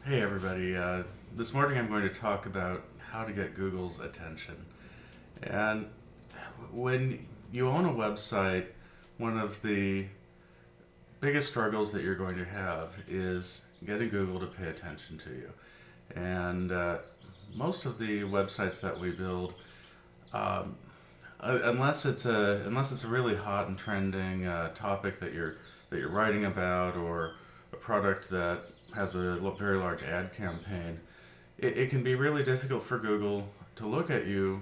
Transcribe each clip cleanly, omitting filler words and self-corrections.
Hey everybody, this morning I'm going to talk about how to get Google's attention. And when you own a website, one of the biggest struggles that you're going to have is getting Google to pay attention to you. And most of the websites that we build, um, unless it's a really hot and trending topic that you're writing about, or a product that has a very large ad campaign, it can be really difficult for Google to look at you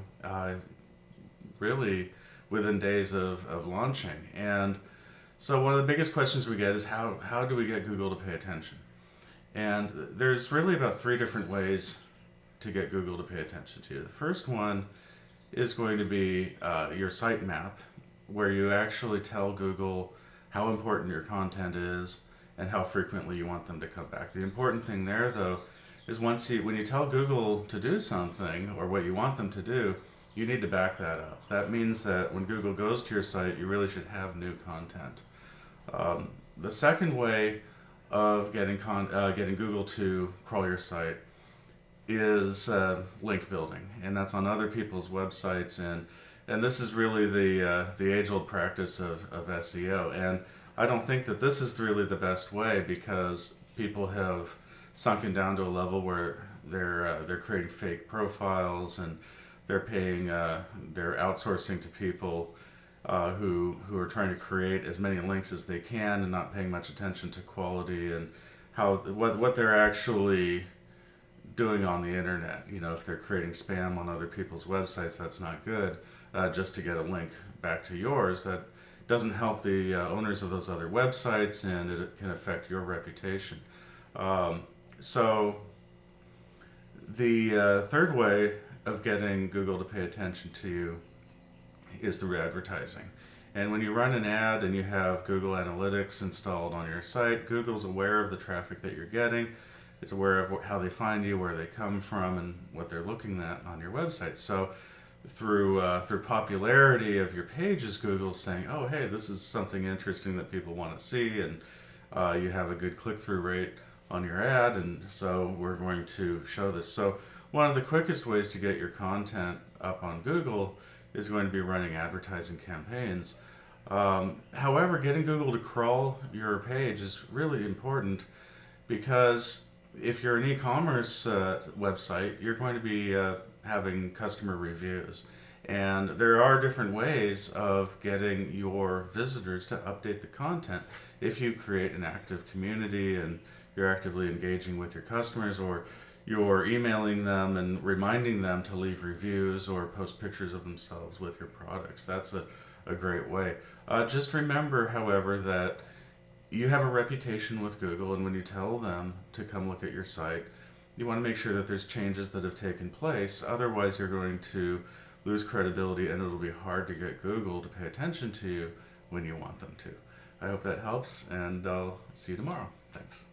really within days of launching. And so one of the biggest questions we get is how do we get Google to pay attention? And there's really about three different ways to get Google to pay attention to you. The first one is going to be your sitemap, where you actually tell Google how important your content is and how frequently you want them to come back. The important thing there, though, is when you tell Google to do something or what you want them to do, you need to back that up. That means that when Google goes to your site, you really should have new content. The second way of getting Google to crawl your site is link building, and that's on other people's websites, and this is really the age-old practice of SEO. And I don't think that this is really the best way, because people have sunken down to a level where they're creating fake profiles, and they're outsourcing to people who are trying to create as many links as they can and not paying much attention to quality and what they're actually doing on the internet. You know, if they're creating spam on other people's websites, that's not good. Just to get a link back to yours, that doesn't help the owners of those other websites, and it can affect your reputation. So the third way of getting Google to pay attention to you is through advertising. And when you run an ad and you have Google Analytics installed on your site, Google's aware of the traffic that you're getting. It's aware of how they find you, where they come from, and what they're looking at on your website. So through popularity of your pages, Google's saying, oh, hey, this is something interesting that people want to see, and you have a good click-through rate on your ad, and so we're going to show this. So one of the quickest ways to get your content up on Google is going to be running advertising campaigns. However, getting Google to crawl your page is really important, because if you're an e-commerce website, you're going to be having customer reviews. And there are different ways of getting your visitors to update the content. If you create an active community and you're actively engaging with your customers, or you're emailing them and reminding them to leave reviews or post pictures of themselves with your products, that's a great way. Just remember, however, that you have a reputation with Google, and when you tell them to come look at your site, you want to make sure that there's changes that have taken place. Otherwise, you're going to lose credibility, and it'll be hard to get Google to pay attention to you when you want them to. I hope that helps, and I'll see you tomorrow. Thanks.